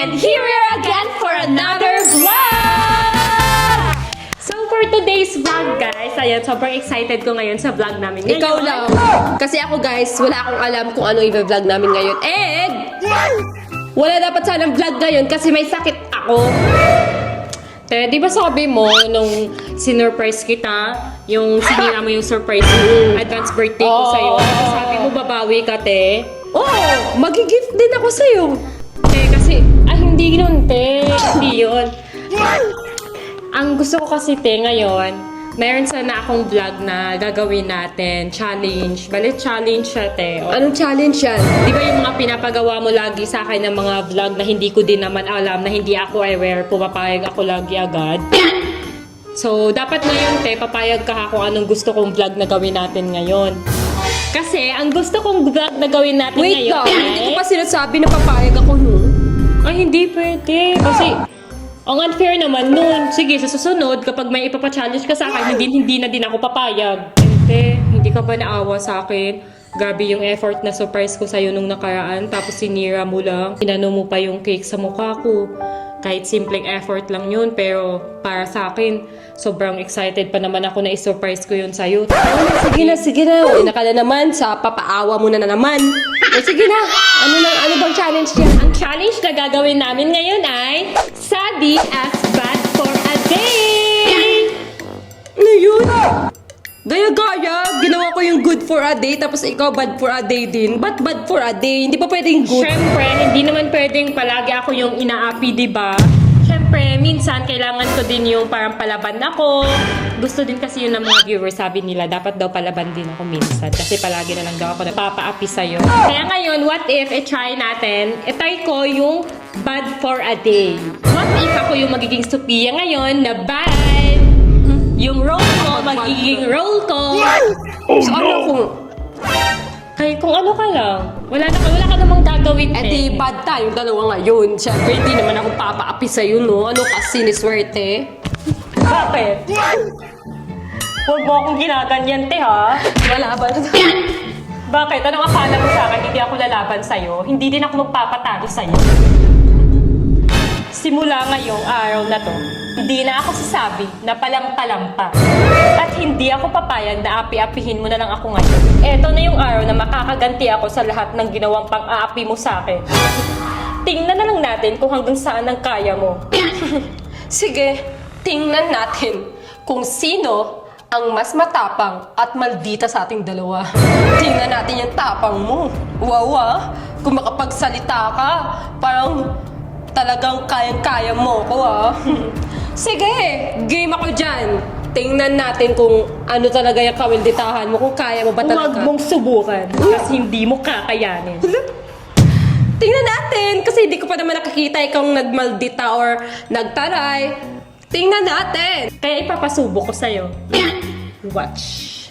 And here we are again for another vlog! So for today's vlog guys, ayan, sobrang excited ko ngayon sa vlog namin ngayon. Ikaw lang. Kasi ako guys, wala akong alam kung ano i-vlog namin ngayon. And wala dapat sanang vlog ngayon kasi may sakit ako. Te, di ba sabi mo nung sinurprise kita, yung sinira mo yung surprise mo, advance birthday ko sa'yo. Sabi mo babawi ka, te. Oo, magigift din ako sa'yo. Te, kasi, hindi yun, te. Hindi yun. Ang gusto ko kasi, te, ngayon, meron sana akong vlog na gagawin natin, challenge. Bale, challenge siya, te. O, Anong challenge yan? di ba yung mga pinapagawa mo lagi sa akin ng mga vlog na hindi ko din naman alam, na hindi ako aware, pumapayag ako lagi agad. So, dapat ngayon, te, papayag ka kung anong gusto kong vlog na gawin natin ngayon. Kasi, ang gusto kong vlog na gawin natin Wait ngayon lang, hindi ko pa sinasabi na papayag ako nun. Ay, hindi pwede. Kasi, ang unfair naman nun. Sige, sa susunod, kapag may ipapa-challenge ka sa akin, hindi na din ako papayag. Hindi ka ba naawa sa akin? Grabe yung effort na surprise ko sa'yo nung nakaraan, tapos sinira mo lang. Inano mo pa yung cake sa mukha ko. Kahit simpleng effort lang yun, pero para sa akin, sobrang excited pa naman ako na i-surprise ko yun sa'yo. Sige na. Uwi na ka na naman sa papaawa mo na naman. Sige na. Ano bang challenge yan? Ang challenge na gagawin namin ngayon ay Sadie as bad for a day! Ano yun? Gaya-gaya, ginawa ko yung good for a day, tapos ikaw bad for a day din. Ba't bad for a day? Hindi pa pwedeng good. Siyempre, hindi naman pwedeng palagi ako yung inaapi, di ba? Siyempre, minsan kailangan ko din yung parang palaban ako. Gusto din kasi yun ng mga viewers, sabi nila, dapat daw palaban din ako minsan. Kasi palagi na lang daw ako napapaapi sa'yo. Kaya ngayon, what if i-try natin, i-try ko yung bad for a day. What if ako yung magiging Sophia ngayon na bad? Yung roll ko, magiging roll ko. So ano kung... Kahit kung ano ka lang. Wala ka namang gagawin. di bad tayong dalawa ngayon. Siyempre, hindi naman ako papaapi sa'yo, no? Ano kasi ni swerte? Bakit? Huwag mo akong ginaganyan, te, ha? Wala ba? Bakit? Anong akala mo sa akin? Hindi ako lalaban sa'yo. Hindi din ako magpapatalo sa'yo. Simula ngayong araw na to, hindi na ako sasabi na palampa-lampa. At hindi ako papayag na api-apihin mo na lang ako ngayon. Eto na yung araw na makakaganti ako sa lahat ng ginawang pang-aapi mo sa akin. Tingnan na lang natin kung hanggang saan ang kaya mo. Sige, tingnan natin kung sino ang mas matapang at maldita sa ating dalawa. Tingnan natin yung tapang mo. Wow, kung makapagsalita ka, parang talagang kayang-kaya mo ko, Sige, game ako dyan. Tingnan natin kung ano talaga yung kawilditahan mo, kung kaya mo ba talaga. Huwag mong subukan kasi hindi mo kakayanin. Tingnan natin, kasi hindi ko pa naman nakakita ikaw nagmaldita or nagtaray. Tingnan natin. Kaya ipapasubo ko sa'yo. Watch.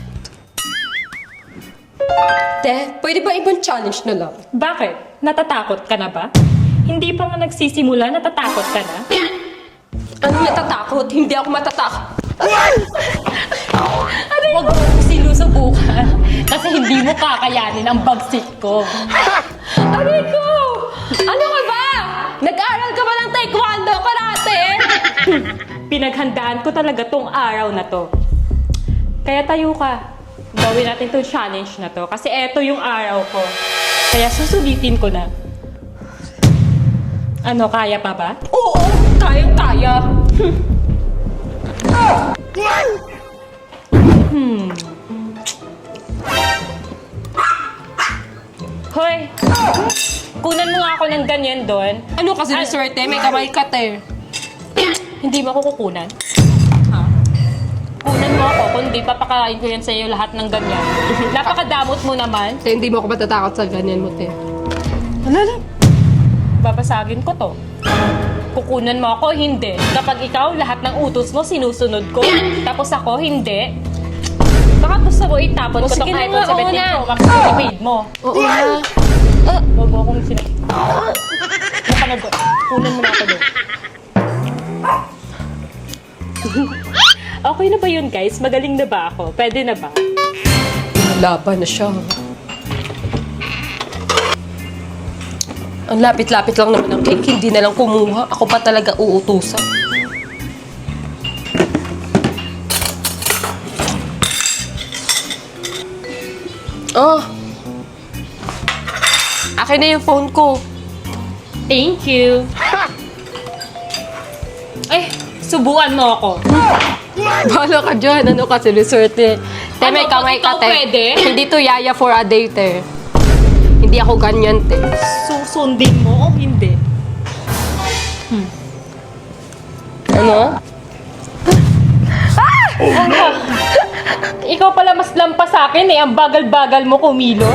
Te, pwede ba ibang challenge na lang? Bakit? Natatakot ka na ba? Hindi pa nga nagsisimula, natatakot ka na? Ano natatakot? Hindi ako matatakot. Huwag mo sinusubukan. Kasi hindi mo kakayanin ang bagsik ko. Aray ko! Ano ka ba? Nag-aral ka ba ng taekwondo, karate? Pinaghandaan ko talaga tong araw na to. Kaya tayo ka. Gawin natin tong challenge na to. Kasi eto yung araw ko. Kaya susulitin ko na. Ano, kaya pa ba? Oo, kayang-kaya. Hoy! Kunan mo nga ako ng ganyan doon. Ano kasi ni swerte? May kamay ka, te. Hindi mo ako kukunan. Ha? Kunan mo ako kung di papakain ko yan sa iyo lahat ng ganyan. Napakadamot mo naman. Te, hindi mo ako matatakot sa ganyan mo, te. Babasagin ko to. Kukunan mo ako, hindi. Kapag ikaw, lahat ng utos mo sinusunod ko. Tapos ako, hindi. Baka gusto mo itapon ko to sige kahit na nga, 170 oo na. Pro Max prepaid mo. Oo na. Huwag mo akong sinag... Napanood ko. Kunan mo na ako doon. Okay na ba yun, guys? Magaling na ba ako? Pwede na ba? Laban na siya. Ang lapit-lapit lang naman ng cake, hindi na lang kumuha. Ako pa talaga uutusan. Oh. Akin na yung phone ko. Thank you. Ay, subuan mo ako. Bahala ka dyan. Ano ka, siniswerte. Te, may Ano, kamay ka, ikaw te. pwede? Hindi to yaya for a date, te. Hindi ako ganyan, te. Susundin mo o hindi? Ano? Ikaw pala mas lampas sa akin eh. Ang bagal-bagal mo kumilos.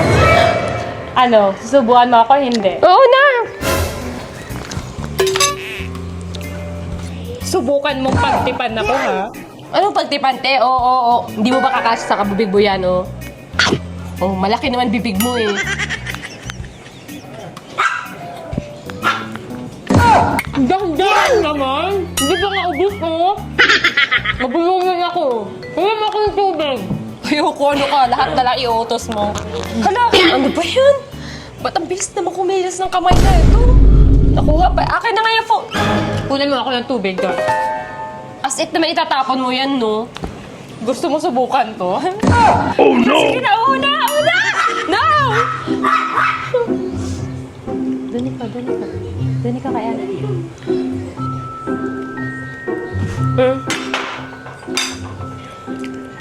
Ano, susubuan mo ako hindi? Oo na! Subukan mong pagtipan ako ha. Anong pagtipante? Oo. Hindi mo ba kakasya sa kabibig mo yan, oh? Oh, malaki naman bibig mo, eh. Dahan-dahan naman! Hindi ba nga ubus ko? Mabulungan ako. Kaya mo ako ng tubig. Ayoko, ano ka? Lahat na lang iutos mo. Hala, ano ba yan? Ba't ang bilis naman kumilos ng kamay na ito? Nakuha pa. Akin na nga yung phone. Kunin mo ako ng tubig doon. As if naman itatapon mo yan, no? Gusto mo subukan to? Oh, no! Sige na, una! No! Dani ka. Dani ka kaya.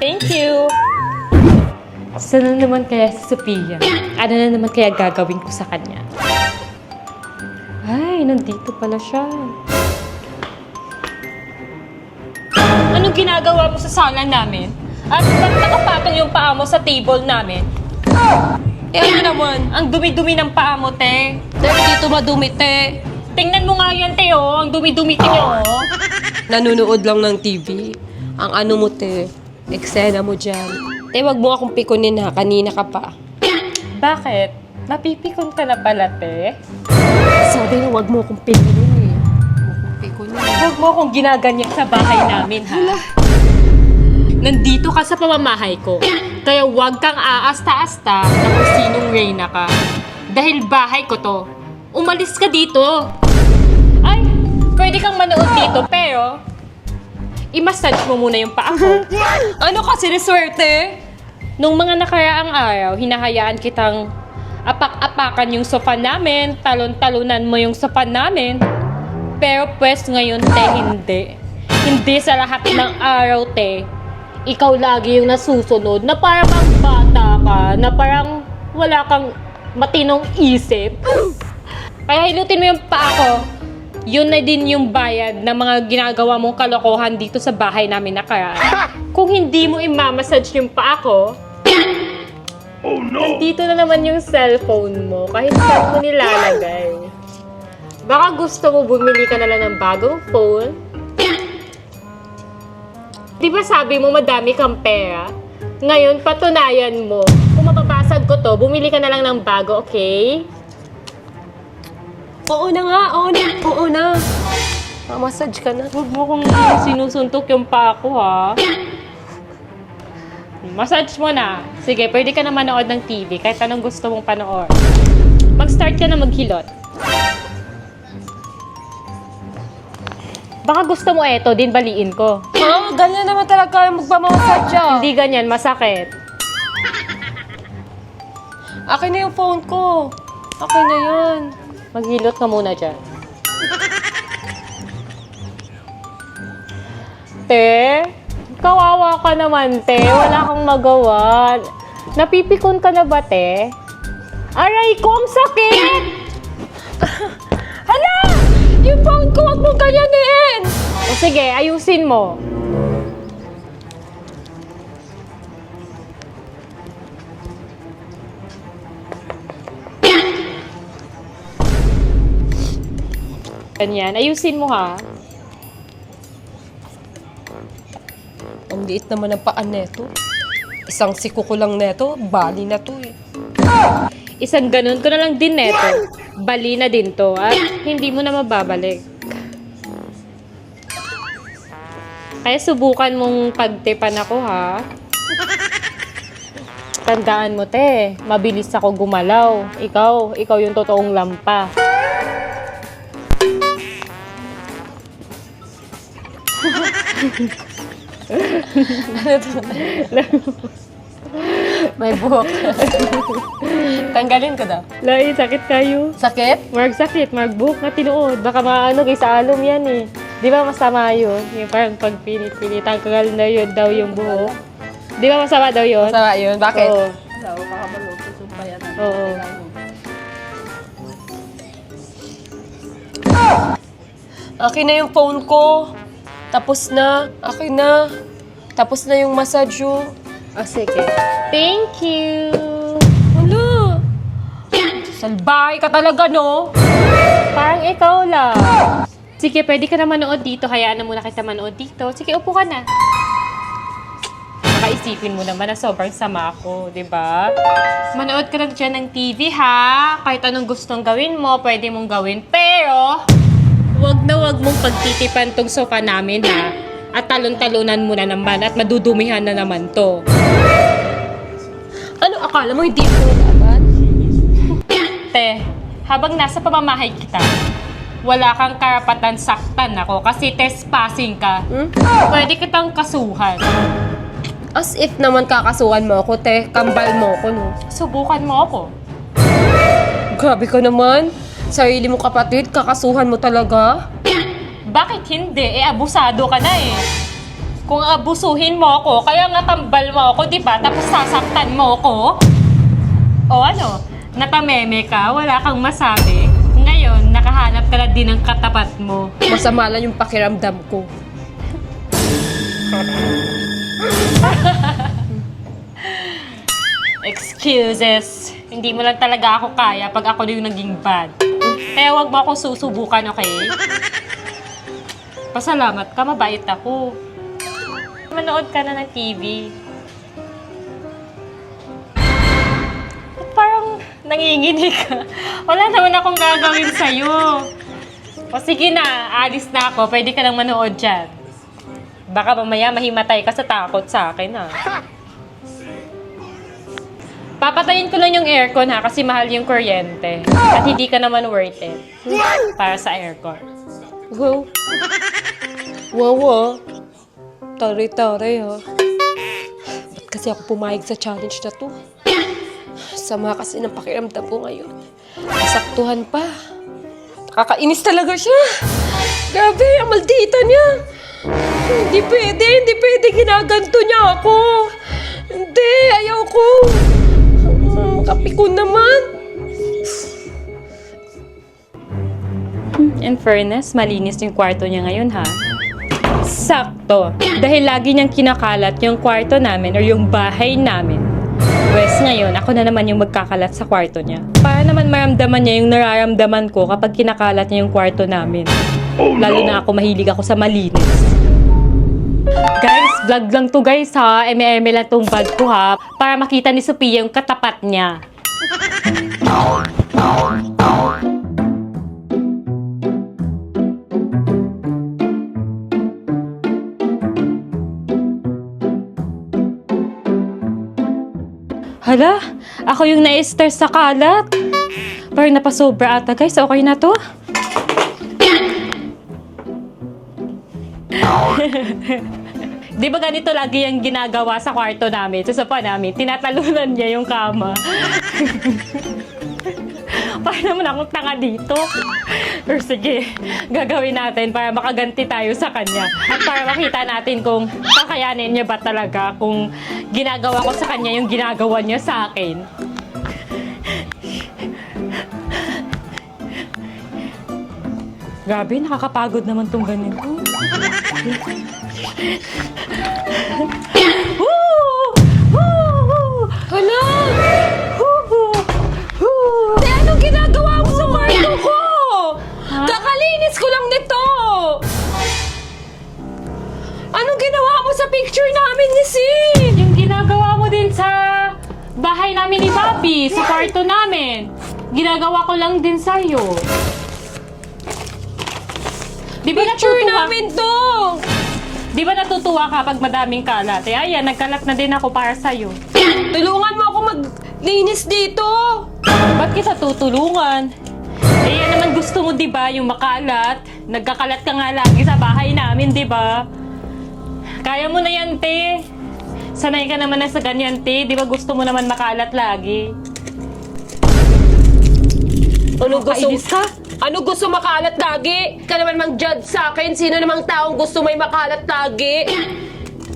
Thank you! Saan na naman kaya si Sophia? Ano na naman kaya gagawin ko sa kanya? Ay, nandito pala siya. Anong ginagawa mo sa sala namin? At bakit nakapatong yung paa mo sa table namin? Eh, ano naman? Ang dumi-dumi ng paa mo, te. Dahil dito madumi, te. Tingnan mo nga yan, te, oh. Ang dumi-dumi niyo, oh. Nanunood lang ng TV. Ang ano mo, te. Eksena mo dyan. Te, wag mo akong pikunin, ha. Kanina ka pa. Bakit? Napipikon ka na pala, te? Sabi na, wag mo akong pikunin, eh. Wag mo akong pikunin. Huwag mo akong ginaganyan sa bahay namin, ha? Nandito ka sa pamamahay ko. Kaya huwag kang aasta-asta na kung sinong reyna ka. Dahil bahay ko to. Umalis ka dito. Ay, pwede kang manood dito, pero i-massage mo muna yung paa ko. Ano ka, siniswerte? Nung mga nakaraang araw, hinahayaan kitang apak-apakan yung sofa namin, talon-talunan mo yung sofa namin. Pero pwes ngayon, te, hindi. Hindi sa lahat ng araw, te. Ikaw lagi yung nasusunod na parang ang bata ka, na parang wala kang matinong isip. Kaya hilutin mo yung paa ko. Yun na din yung bayad ng mga ginagawa mong kalokohan dito sa bahay namin nakaraan. Kung hindi mo imamassage yung paa ko, nandito na naman yung cellphone mo kahit saan mo nilalagay. Baka gusto mo bumili ka na lang ng bagong phone? Di ba sabi mo madami kang pera? Ngayon, patunayan mo. Kung mapapasag ko to, bumili ka na lang ng bago, okay? Oo na nga, oo na. Massage ka na. Huwag mo kong sinusuntok yung paa ko, ha? Massage mo na. Sige, pwede ka na manood ng TV kahit anong gusto mong panood. Mag-start ka na maghilot. Baka gusto mo eto, din baliin ko. Ganyan naman talaga yung magpamassage siya. Hindi ganyan, masakit. Akin na yung phone ko. Akin na yan. Maghilot ka muna dyan. Te, kawawa ka naman, te. Wala kang magawa. Napipikon ka na ba, te? Aray ko, ang sakit! Hala! Yung phone ko, wag mong ganyanin! O sige, ayusin mo. Ganyan, ayusin mo ha. Ang liit naman ng paan neto. Isang siko ko lang neto, bali na to eh. Isang ganun ko na lang din neto. Bali na din to at hindi mo na mababalik. Kaya subukan mong pagtipan ako ha. Tandaan mo te, mabilis ako gumalaw. Ikaw yung totoong lampa. May buhok. Tanggalin ko daw. Lai, sakit kayo. Sakit? Marag sakit, marag buhok na tinuod. Baka maano kay sa alom yan eh. Di ba masama yun? Yung parang pagpilit-pilit, tanggal na yun daw yung buhok. Di ba masama daw yun? Masama yun? Bakit? Oo. Oo. Akin na yung phone ko. Tapos na. Akin na. Tapos na yung massage yun. Sige. Thank you! Wala. Salbahe ka talaga, no? Parang ikaw lang. Sige, pwede ka na manood dito. Hayaan na muna kita manood dito. Sige, upo ka na. Makaisipin mo naman na sobrang sama ako, di ba? Manood ka lang dyan ng TV, ha? Kahit anong gustong gawin mo, pwede mong gawin. Pero, wag na wag mong pagtitipan tong sofa namin, ha? At talon-talunan mo na naman at madudumihan na naman to. Ano, akala mo hindi ako dapat? Te, habang nasa pamamahay kita, wala kang karapatan saktan ako kasi trespassing ka. Pwede kitang kasuhan. As if naman kakasuhan mo ako, te. Kambal mo ako, no? Subukan mo ako. Grabe ka naman. Sarili mo kapatid, kakasuhan mo talaga? Bakit hindi? Abusado ka na eh. Kung abusuhin mo ako, kaya nga tambal mo ako, di ba? Tapos sasaktan mo ako? O ano? Natameme ka? Wala kang masabi? Ngayon, nakahanap ka na din ng katapat mo. Masama lang yung pakiramdam ko. Excuses. Hindi mo lang talaga ako kaya pag ako yung naging bad. Kaya wag mo ako susubukan, okay? Pasalamat ka, mabait ako. Manood ka na ng TV. At parang nanginginig ka. Wala naman akong gagawin sa'yo. O sige na, alis na ako. Pwede ka nang manood dyan. Baka mamaya mahimatay ka sa takot sa akin, ha? Papatayin ko lang yung aircon, ha? Kasi mahal yung kuryente. At hindi ka naman worth it. Para sa aircon. Wow. Wow, Tari-tari, ha? Ba't kasi ako pumayag sa challenge na to? Sama kasi ng pakiramdam ko ngayon. Nasaktuhan pa. Nakakainis talaga siya. Grabe, ang maldita niya. Hindi pwede. Ginaganto niya ako. Hindi, ayaw ko. Kapi ko naman. In fairness, malinis yung kwarto niya ngayon, ha? Sakto. Dahil lagi niyang kinakalat yung kwarto namin or yung bahay namin. Wes, ngayon, ako na naman yung magkakalat sa kwarto niya. Para naman maramdaman niya yung nararamdaman ko kapag kinakalat niya yung kwarto namin. Lalo na ako, mahilig ako sa malinis. Guys, vlog lang to guys, ha? Eme-eme lang tong bag ko, ha? Para makita ni Sophia yung katapat niya. Hala, ako yung na-stress sa kalat. Parang napasobra ata guys. Okay na to? Di ba ganito lagi yung ginagawa sa kwarto namin, sa sofa namin? Tinatalunan niya yung kama. Para naman akong tanga dito. Pero sige, gagawin natin para makaganti tayo sa kanya. At para makita natin kung kakayanin niya ba talaga kung ginagawa ko sa kanya yung ginagawa niya sa akin. Grabe, nakakapagod naman tong ganito. Hala! Te, anong ginagawa mo sa kwarto ko? Kakalinis ko lang nito! Anong ginawa mo sa picture namin ni Sin? Yung ginagawa mo din sa bahay namin ni Bobby, sa kwarto namin. Ginagawa ko lang din sa'yo. Di ba Picture natutuwa? namin to! Di ba natutuwa ka pag madaming kalat? Eh, ayan, nagkalat na din ako para sa'yo. Tulungan mo ako maglinis dito! Ba't kita tutulungan? Eh, yan naman gusto mo, di ba? Yung makalat. Nagkakalat ka nga lagi sa bahay namin, di ba? Kaya mo na yan, te. Sanay ka naman na sa ganyan, te. Di ba gusto mo naman makalat lagi? Ano gusto? Kainis ka? Ano gusto makalat lagi? Ka naman mang-judge sa akin. Sino namang taong gusto may makalat lagi?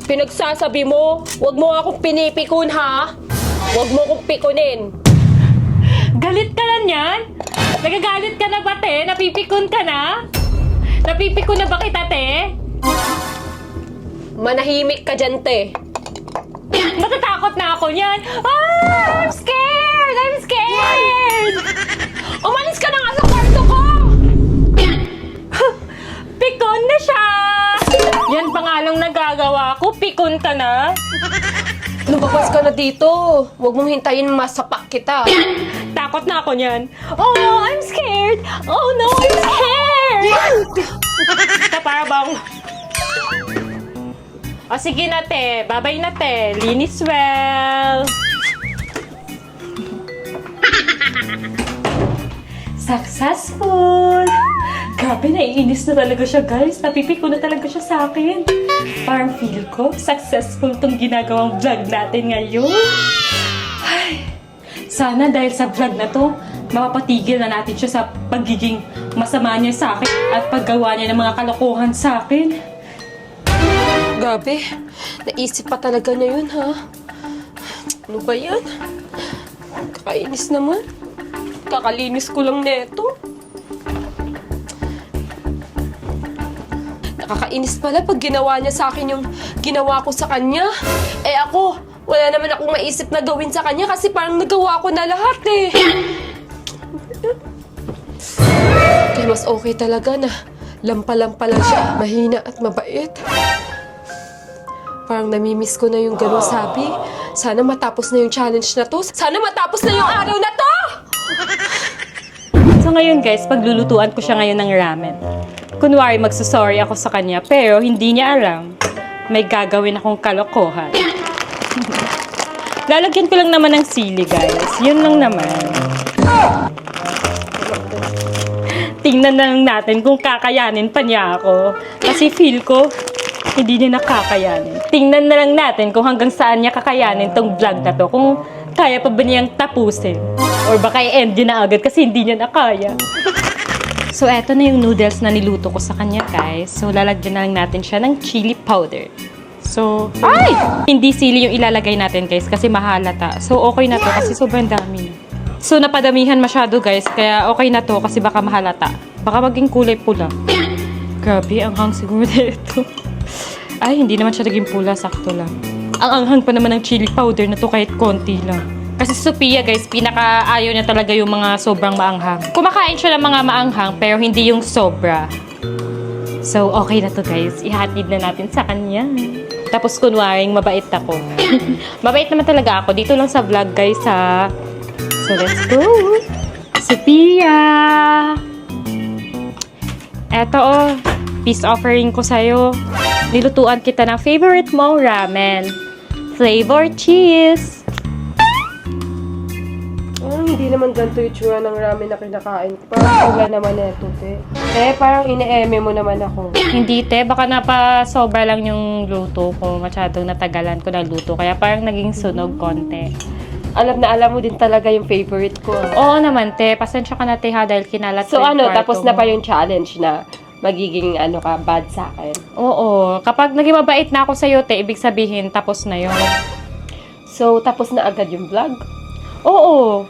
Pinagsasabi mo, wag mo akong pinipikon, ha? Wag mo akong pikunin. Galit ka na niyan? Nagagalit ka na ba, te? Napipikon ka na? Napipikon na ba kita, te? Manahimik ka dyan, te. Natatakot na ako niyan. Ah! I'm scared! I'm scared! Umalis ka na nga sa kwarto ko! Pikon na siya! Yan pa nga lang nagagawa ko. Pikon ka na. Lumabas ka na dito. Huwag mong hintayin masapak kita. Takot na ako niyan. Oh no, I'm scared! Oh no, I'm scared! Ito para bang... O sige na, te. Babay na, te. Linis well. Successful! Grabe, naiinis na talaga siya, guys. Napipiko na talaga siya sa akin. Parang feel ko, successful tong ginagawang vlog natin ngayon. Ay, sana dahil sa vlog na to, mapapatigil na natin siya sa pagiging masama niya sa akin at paggawa niya ng mga kalokohan sa akin. Gabi, naisip pa talaga niya yun, ha? Ano ba yan? Kakainis naman. Kakalinis ko lang neto. Nakakainis pala pag ginawa niya sa akin yung ginawa ko sa kanya. Eh ako, wala naman akong maisip na gawin sa kanya kasi parang nagawa ko na lahat eh. Kaya mas okay talaga na lampa-lampa lang siya, mahina at mabait. Parang namimiss ko na yung ganun sabi. Sana matapos na yung challenge na to. Sana matapos na yung araw na to! So ngayon guys, paglulutuan ko siya ngayon ng ramen. Kunwari magsusorry ako sa kanya, pero hindi niya alam. May gagawin akong kalokohan. Lalagyan ko lang naman ng sili guys. Yun lang naman. Tingnan na lang natin kung kakayanin pa niya ako. Kasi feel ko, hindi niya nakakayanin. Tingnan na lang natin kung hanggang saan niya kakayanin tong vlog na to. Kung kaya pa ba niyang tapusin. Or baka i-end niya na agad kasi hindi niya nakaya. So, eto na yung noodles na niluto ko sa kanya, guys. So, lalagyan na lang natin siya ng chili powder. So, ay! Hindi sili yung ilalagay natin, guys, kasi mahalata. So, okay na to kasi sobrang dami. So, napadamihan masyado, guys, kaya okay na to kasi baka mahalata. Baka maging kulay pula. Grabe, ang hang siguro nito. Ay, hindi naman siya naging pula, sakto lang. Ang anghang pa naman ng chili powder na to kahit konti lang. Kasi si Sophia, guys, pinaka-ayaw niya talaga yung mga sobrang maanghang. Kumakain siya ng mga maanghang, pero hindi yung sobra. So, okay na to, guys. Ihatid na natin sa kanya. Tapos, kunwaring, mabait ako. Mabait naman talaga ako. Dito lang sa vlog, guys, ha. So, let's go. Sophia! Eto, oh. Peace offering ko sa'yo. Nilutuan kita ng favorite mong ramen. Flavor cheese. Hindi naman ganito yung tsura ng ramen na kinakain ko. Parang wala naman neto, te. Eh, parang ine-eme mo naman ako. Hindi, te. Baka napasobra lang yung luto ko. Masyadong natagalan ko na luto. Kaya parang naging sunog konti. Alam na alam mo din talaga yung favorite ko. Oo naman, te. Pasensya ka na, te, ha, dahil kinalat So ko yung ano, kwarto tapos na mo. pa yung challenge na magiging ano ka, bad sa akin. Oo. Kapag naging mabait na ako sa'yo, te, ibig sabihin, tapos na yun. So, tapos na agad yung vlog? Oo.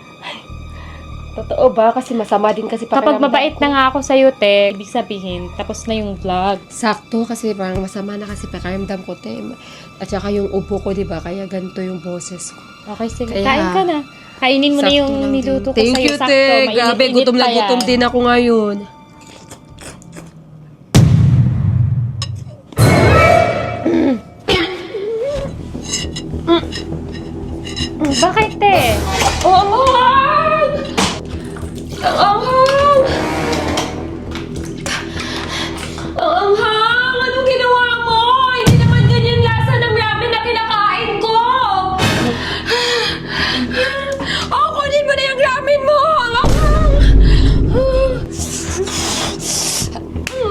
Totoo ba? Kasi masama din kasi Kapag pakiramdam mabait ko. na nga ako sa'yo, te, ibig sabihin, tapos na yung vlog. Sakto kasi parang masama na kasi pakiramdam ko, te. At saka yung upo ko, di ba? Kaya ganito yung boses ko. Okay, sige. Kaya, Kain ka na. Kainin mo na Sakto yung lang niluto din. ko Thank sa'yo. you, Sakto. te. Mainit-init Grabe, gutom na pa yan. gutom din ako ngayon. Bakit, te? Oh, ang anghang! Ang anghang! Ang anghang! Anong ginawa mo? Hindi naman ganyan lasa ng ramen na kinakain ko! Oh, kunin mo na yung ramen mo!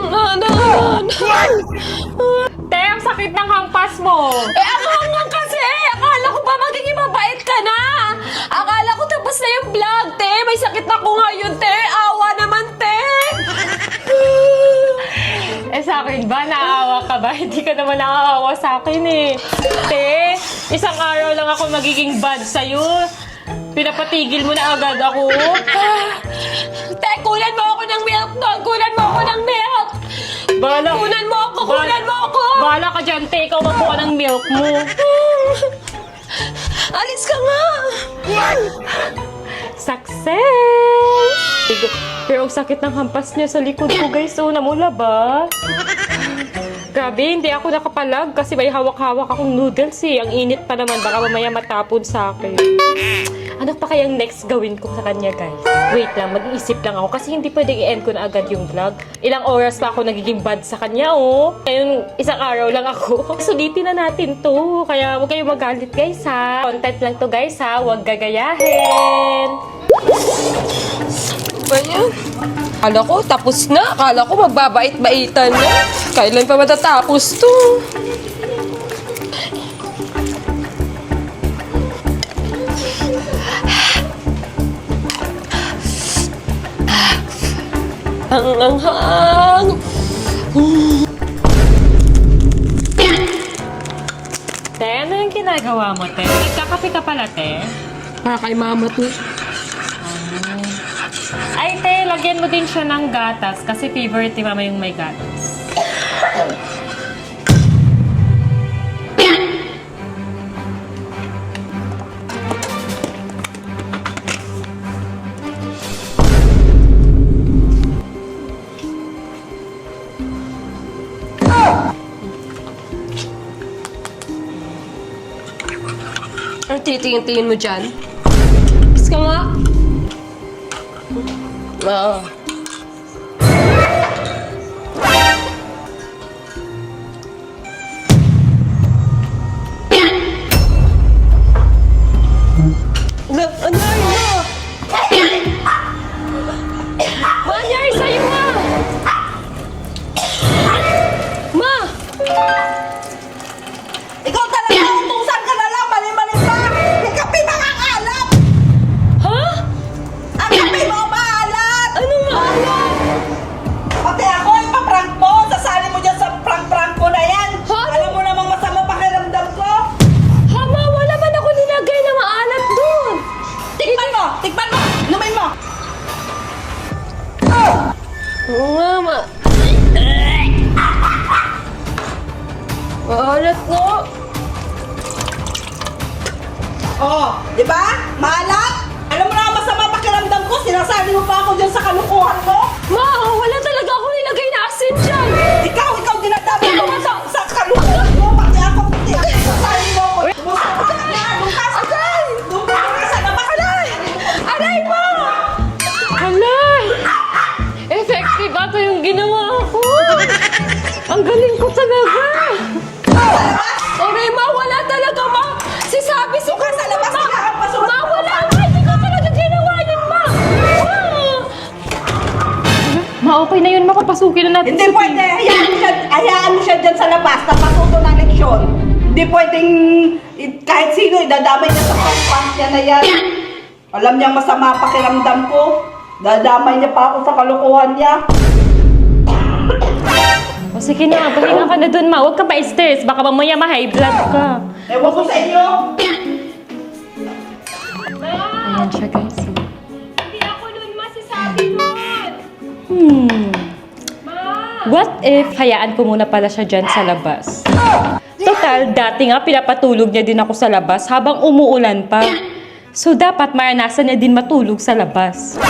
Ang anghang! Te, ang sakit sakit ng hampas mo. Ang hangang kasi! Akala ko ba magiging mabait ka na? Akala ko tapos na yung vlog, te. May sakit ako ngayon, te. Awa naman, te. Sa akin ba? Naawa ka ba? Hindi ka naman nakaawa sa akin eh. Te, isang araw lang ako magiging bad sa'yo. Pinapatigil mo na agad ako. Te, kunan mo ako ng milk doon. Kunan mo ako ng milk. Bahala. Kunan mo ako, kunan mo ako. Bahala ka dyan, te. Ikaw mabuka ng milk mo. Alis ka nga. Success! Pero ang sakit ng hampas niya sa likod ko, guys. Oh, namula ba? Grabe, hindi ako nakapalag kasi may hawak-hawak akong noodles eh. Ang init pa naman, baka mamaya matapon sa akin. Ano pa kayang next gawin ko sa kanya, guys? Wait lang, mag-iisip lang ako kasi hindi pwedeng i-end ko na agad yung vlog. Ilang oras pa ako nagiging bad sa kanya, oh. Ngayon, isang araw lang ako. Sulitin na natin to. Kaya huwag kayong magalit, guys, ha. Content lang to, guys, ha. Huwag gagayahin. Ba yan? Akala ko, tapos na. Akala ko, magbabait-baitan na. Kailan pa matatapos to? Hang. Te, ano yung ginagawa mo, te? Nagkakape ka pala, te? Para kay mama to. Ay, te, lagyan mo din siya ng gatas kasi favorite ni mama yung may gatas. Ang tinitingin-tingin mo dyan? Kiss ka nga. Oo. Ano yun mo? Manyari sa'yo, ma! Ma! Ikaw talaga, utusan ka na lang, mali-mali pa! Yung kape makakalat! Ha? Ang kape mo maalat! Anong maalat? Pati ako, ipaprank mo! Sasali mo dyan sa prank-prank ko na yan! Ha? Alam mo namang masama pakiramdam ko! Hama, wala man ako nilagay na maalat doon! Tikman mo! Tikman mo! Inumin mo! Oo nga, ma. Maalat nga. Oh, di ba? Maalat? Alam mo na masama pakiramdam ko, sinasali mo pa ako dyan sa kalukuhan mo? Ma, wala talaga ako nilagay na asin dyan! Ikaw dinadami mo sa kalukuhan mo, pati ako, sasali mo ako. Bumusta ka na, Lucas! Aray! Doon ka sa labas! Aray mo! Hala! Effective ato yung ginawa ko! Ang galing ko talaga! Aray, ma, wala talaga, ma! Si Sabi, si Lucas, sa labas ka na, pasok! Ma, wala, ma! Hindi ko talaga ginawa yun, ma! Ma, okay na yun. Mapapasukin na natin Hindi pwede, hayaan mo siya dyan sa labas, napatuto ng leksyon. Hindi pwedeng kahit sino idadamay niya sa pang niya na yan. Alam niyang masama pakiramdam ko. Dadamay niya pa ako sa kalukuhan niya. O sige na, pahinga ka na dun, ma. Huwag ka pa-stress. Baka mamaya ma-high blood ka. Ewan ko sa inyo. Ayan siya, guys. Hindi ako nun, ma. Si Sabi nun! Ma! What if hayaan ko muna pala siya dyan sa labas? Total, dati nga pinapatulog niya din ako sa labas habang umuulan pa. So, dapat maranasan niya din matulog sa labas.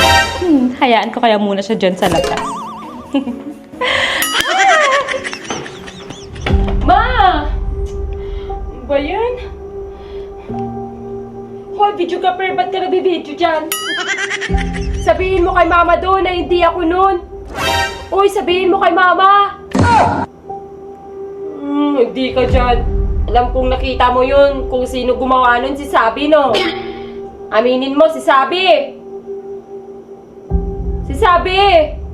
Hayaan ko kaya muna siya dyan sa labas. Ma! Ano ba yan? Hoy, video ka, pero ba't ka nabibidyo dyan? Sabihin mo kay mama doon na hindi ako nun. Uy, sabihin mo kay mama. Hindi ka dyan. Alam kong nakita mo yun kung sino gumawa nun, si Sabi, no? Aminin mo, si Sabi. Si Sabi,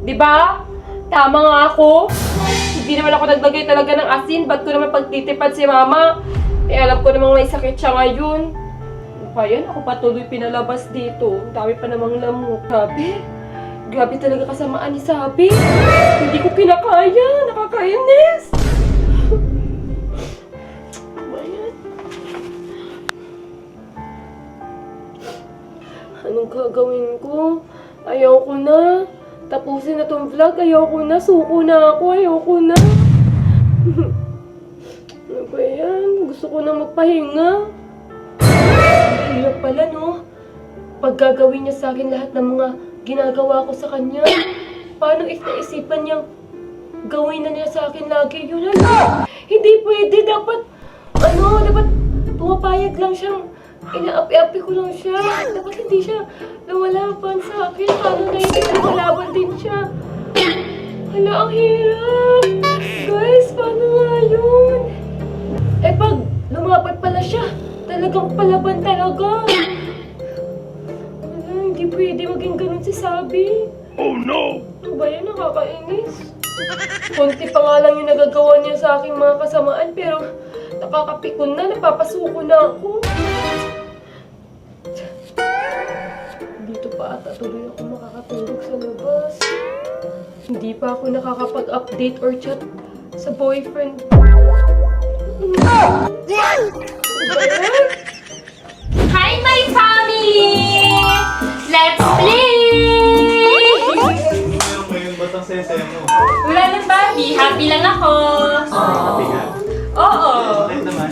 di ba? Tama nga ako. Hindi naman ako naglagay talaga ng asin. Ba't ko naman pagtitipad si mama? Eh, alam ko namang may sakit siya ngayon. Kaya ako patuloy pinalabas dito. Ang dami pa namang lamok. Grabe talaga kasamaan ni Sabi. Hindi ko kinakaya. Nakakainis. Bayan. Anong gagawin ko? Ayoko na. Tapusin na tong vlog. Ayoko na. Suko na ako. Ayoko na. Ano ba yan? Gusto ko na magpahinga. Ang hirap pala, no? Pag gagawin niya sa akin lahat ng mga ginagawa ko sa kanya, paano if naisipan niyang gawin na niya sa akin lagi yun? Hala! Hindi pwede. Dapat pumapayag lang siyang inaapi-api ko lang siya. Dapat hindi siya lumalaban sa akin. Paano na hindi lumalaban din siya? Hala, ang hirap! Guys, paano nga yun? Eh, pag lumaban pala siya, talagang palaban talaga. Wala, hindi pwede maging ganun si Sabi. Oh no! Ano ba yan? Nakakainis. Konti pa nga lang yung nagagawa niya sa aking mga kasamaan, pero nakakapikon na, napapasuko na ako. Dito pa ata tuloy ako makakatulog sa labas. Hindi pa ako nakakapag-update or chat sa boyfriend. Hi, my family! Let's play! Ngayon ba't ang saya-saya mo? Wala nang Bobby. Happy lang ako. Happy ka? Oo. Bakit naman?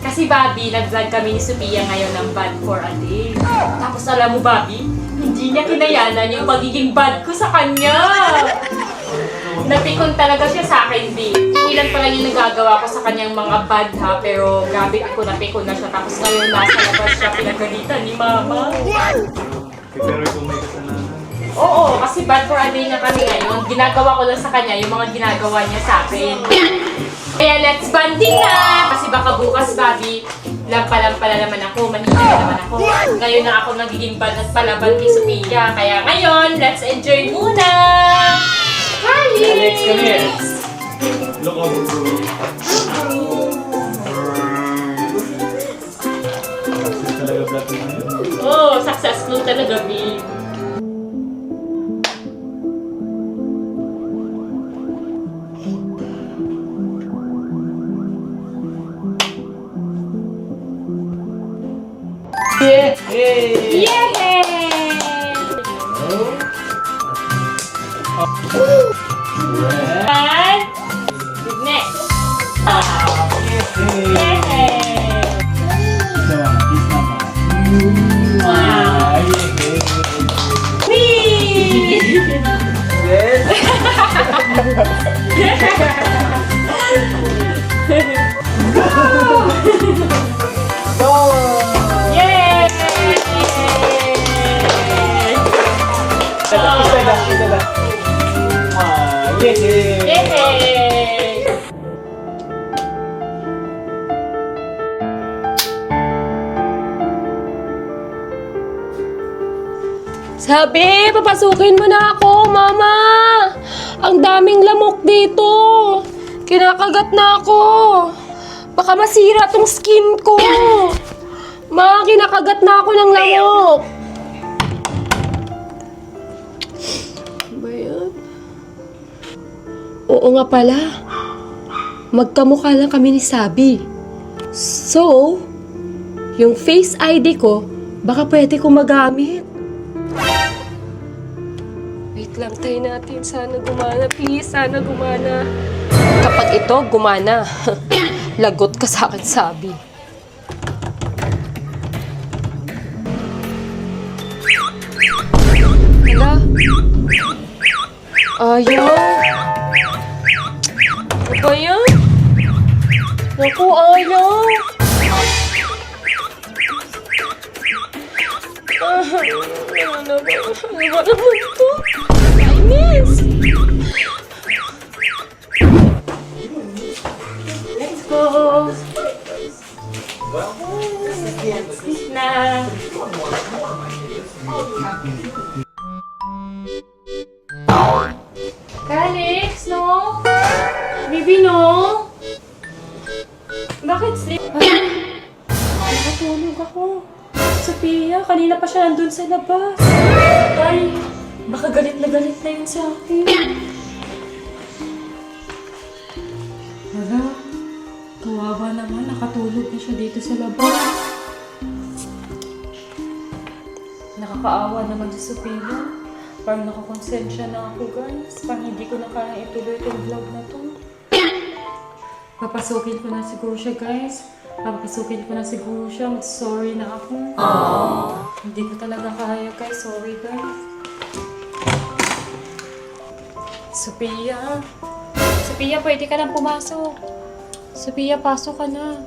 Kasi Bobby, nag-vlog kami ni Sophia ngayon ng bad for a day. Tapos alam mo Bobby, hindi niya kinayanan yung pagiging bad ko sa kanya. Napikon talaga siya sa akin, B. Ilan pa lang yung nagagawa ko sa kanyang mga bad ha, pero grabe pikon na siya. Tapos ngayon nasa labas siya pinagalitan ni Mama. Pero ikaw may kasalanan. Oo, kasi bad for a day na kami ngayon. Ginagawa ko lang sa kanya yung mga ginagawa niya sa akin. Kaya let's banding na! Kasi baka bukas, Bobby, lampa-lampa na naman ako, mahina na naman ako. Ngayon na ako nagiging bad at palaban kay Sophia. Kaya ngayon, let's enjoy muna! Hi! Alex, come here. Look over bro. Success talaga vlog mo ngayon. Oh, successful talaga, babe. Yeah! Yay! Yay! And next. Yay! Wow! Whee! Yay! Yay! Sabi, papasukin mo na ako, Mama! Ang daming lamok dito! Kinakagat na ako! Baka masira tong skin ko! Ma, kinakagat na ako ng lamok! Ano ba yan? Oo nga pala. Magkamukha lang kami ni Sabi. So, yung face ID ko, baka pwede ko magamit. Wait lang, tayo natin. Sana gumana. Please, sana gumana. Kapag ito, gumana. Lagot ka sa akin, Sabi. Hala? Ayaw. Ano ba yan? Naku, ayaw. Ano ba naman to? Kainis! Let's go! Na! Alex, no? Baby, no? Bakit sleep? Ay, natulog ako. Sophia, kanina pa siya nandun sa labas. Ay, baka galit na yun sa akin. Hala, kawawa naman. Nakatulog na siya dito sa labas. Nakakaawa naman si Sophia. Parang nakakonsensya na ako, guys. Parang hindi ko na kaya ituloy itong vlog na to. Papasukin ko na siguro siya, guys. Papasukin ko na siguro siya. Mag-sorry na ako. Hindi ko talaga kaya, guys. Sorry, guys. Sophia. Sophia, pwede ka nang pumasok. Sophia, pasok ka na.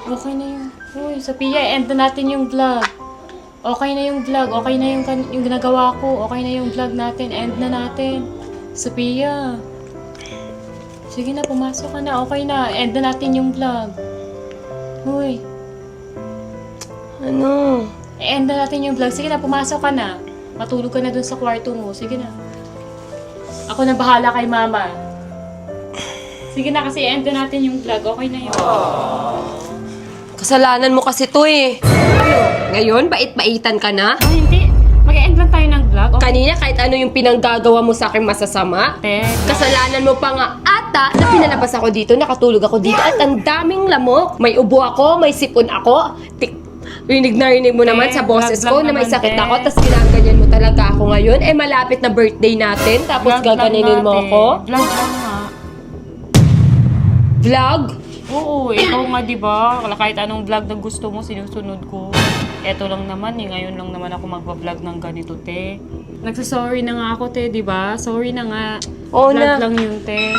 Okay na yun. Uy, Sophia, end na natin yung vlog. Okay na yung vlog. Okay na yung ginagawa ko. Okay na yung vlog natin. End na natin. Sophia. Sige na, pumasok ka na. Okay na. End na natin yung vlog. Uy. Ano? End na natin yung vlog. Sige na, pumasok ka na. Matulog ka na dun sa kwarto mo. Sige na. Ako na bahala kay mama. Sige na, kasi end na natin yung vlog. Okay na yun. Kasalanan mo kasi to eh. Ano? Ngayon, bait-baitan ka na? Ay, hindi. Mag-end lang tayo ng vlog. Okay. Kanina kahit ano yung pinanggagawa mo sa akin masasama. Kasalanan mo pa nga ata na pinalabas ako dito, nakatulog ako dito at ang daming lamok. May ubo ako, may sipon ako. Rinig na rinig mo naman sa boses ko na may sakit ako, tapos ginaganyan mo talaga ako ngayon. Eh malapit na birthday natin, tapos gaganinin mo ako. Vlog lang nga. Vlog? Oo, ikaw nga diba? Kahit anong vlog na gusto mo, sinusunod ko. Eto lang naman eh, ngayon lang naman ako magpa-vlog ng ganito, te. Nagsasorry na nga ako, te, diba? Sorry na nga. Oo Vlog na. lang yun, te.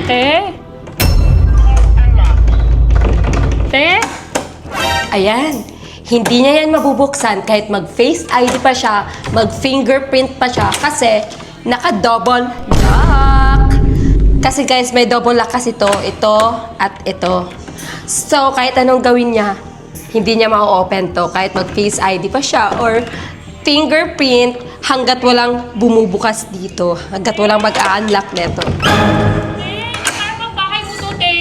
Te? Te? Ayan. Hindi niya yan mabubuksan kahit mag-face ID pa siya, mag-fingerprint pa siya kasi naka-double lock. Kasi guys, may double lock kasi ito at ito. So, kahit anong gawin niya, hindi niya ma-open to kahit mag-face ID pa siya or fingerprint hanggat walang bumubukas dito. Hanggat walang mag-a-unlock nito. Te, parang bahay mo to, te.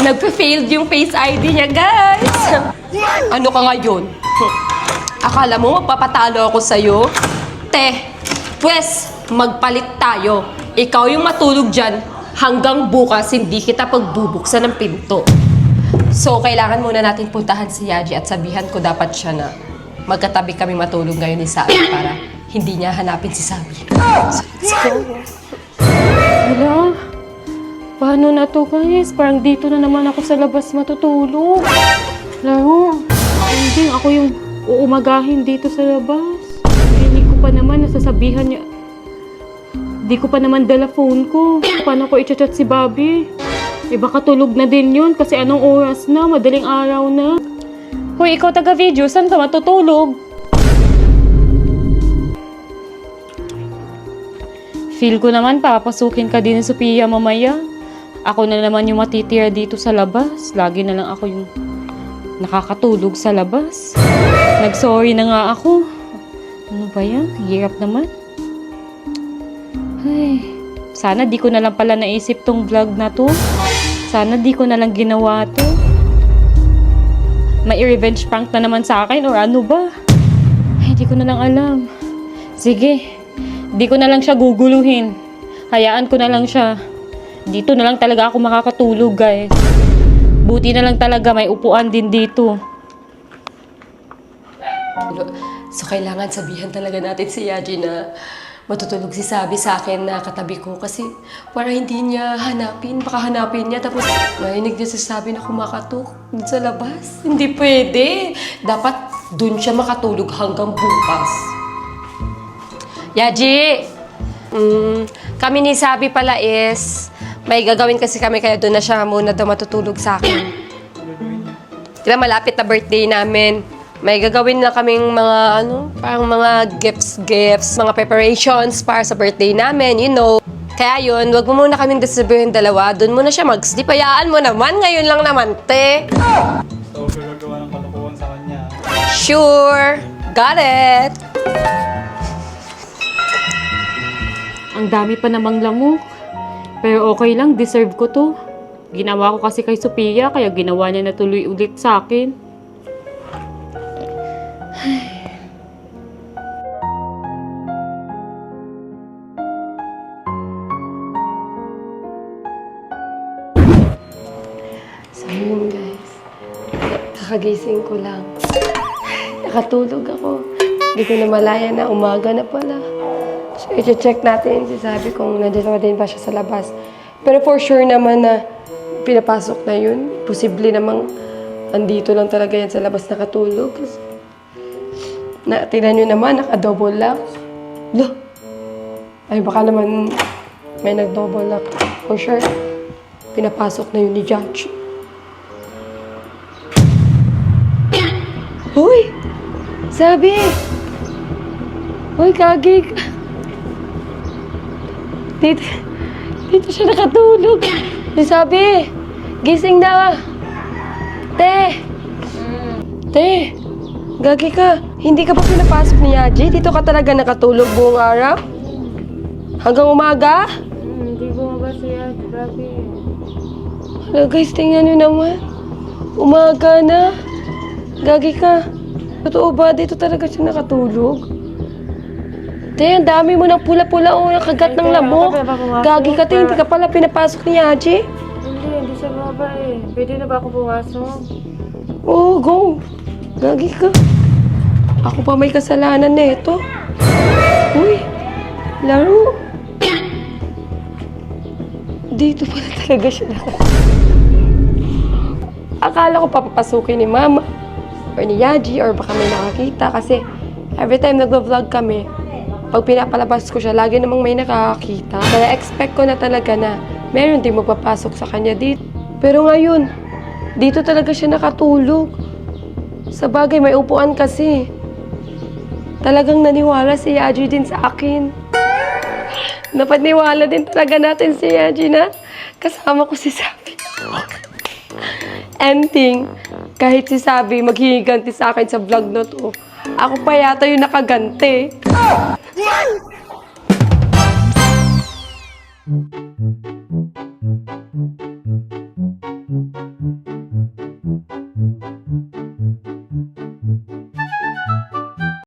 Nagpa-failed yung face ID niya, guys. Ano ka ngayon? Akala mo magpapatalo ako sa'yo? Te, pwes, magpalit tayo. Ikaw yung matulog dyan hanggang bukas hindi kita pagbubuksan ng pinto. So, kailangan muna natin puntahan si Yaji at sabihan ko dapat siya na magkatabi kami matulog ngayon ni Sabi para hindi niya hanapin si Sabi. So, let's go. Wala. Paano na to, guys? Parang dito na naman ako sa labas matutulog. Laro. Hindi, ako yung uumagahin dito sa labas. Hindi ko pa naman nasasabihan niya. Hindi ko pa naman dala phone ko. Paano ko i-chat si Bobby? Eh baka tulog na din yun kasi anong oras na? Madaling araw na. Hoy, ikaw taga-video, saan ka matutulog? Feel ko naman papasukin ka din ni Sophia mamaya. Ako na naman yung matitira dito sa labas. Lagi na lang ako yung nakakatulog sa labas. Nag-sorry na nga ako. Ano ba yan? Hirap naman. Ay, sana di ko na lang pala naisip tong vlog na to. Sana di ko na lang ginawa to. May revenge prank na naman sa akin or ano ba? Ay, di ko na lang alam. Sige, di ko na lang siya guguluhin. Hayaan ko na lang siya. Dito na lang talaga ako makakatulog, guys. Buti na lang talaga may upuan din dito. So, kailangan sabihan talaga natin si Yaji na matutulog si Sabi sa akin na katabi ko kasi para hindi niya hanapin. Baka hanapin niya tapos marinig niya si Sabi na kumakatok dun sa labas. Hindi pwede. Dapat dun siya makatulog hanggang bukas. Yaji! Kami ni Sabi pala is may gagawin kasi kami kaya doon na siya muna daw matutulog sa akin. Kaya malapit na birthday namin. May gagawin na kaming mga parang mga gifts, mga preparations para sa birthday namin, you know. Kaya yun, wag mo muna kaming distribuhin dalawa. Doon muna siya mag-sleep. Hayaan mo naman, ngayon lang naman, te. Basta huwag ka gagawa ng kalokohan. Sure. Got it. Ang dami pa namang lamok. Pero okay lang, deserve ko to. Ginawa ko kasi kay Sophia, kaya ginawa niya na tuloy ulit sa akin. So yun guys, kakagising ko lang. Nakatulog ako. Hindi ko na malaya na umaga na pala. So i-check natin si Sabi kung nandiyan pa din ba siya sa labas. Pero for sure naman na pinapasok na yun. Posible namang andito lang talaga yan sa labas nakatulog. Tingnan nyo naman, naka-double lock. Look! Ay baka naman may nag-double lock. For sure, pinapasok na yun ni Judge. Hoy! Sabi! Hoy, kagig! Dito siya nakatulog. Sabi! Gising na! Te! Te! Gagi ka! Hindi ka ba pinapasok ni Yaji? Dito ka talaga nakatulog buong araw? Hanggang umaga? Hindi bumaba si Yaji, grabe. Hala guys, tingnan nyo naman. Umaga na. Gagi ka. Totoo ba? Dito talaga siya nakatulog? Te, ang dami mo ng pula-pula o yung kagat ng lamok. Gagi ka, te. Hindi ka pala pinapasok ni Yaji. Hindi siya bumaba eh. Pwede na ba ako pumasok? Oo, go. Gagi ka. Ako pa may kasalanan nito. Uy, laro. Dito pala talaga siya Akala ko papapasukin ni Mama or ni Yaji or baka may nakakita kasi every time nag-vlog kami, pag pinapalabas ko siya, lagi namang may nakakita. Kaya expect ko na talaga na meron din magpapasok sa kanya dito. Pero ngayon, dito talaga siya nakatulog. Sa bagay, may upuan kasi. Talagang naniwala si Yaji din sa akin. Napaniwala din talaga natin si Yaji na kasama ko si Sabi. Ending, kahit si Sabi maghihiganti sa akin sa vlog na to, ako pa yata yung nakaganti.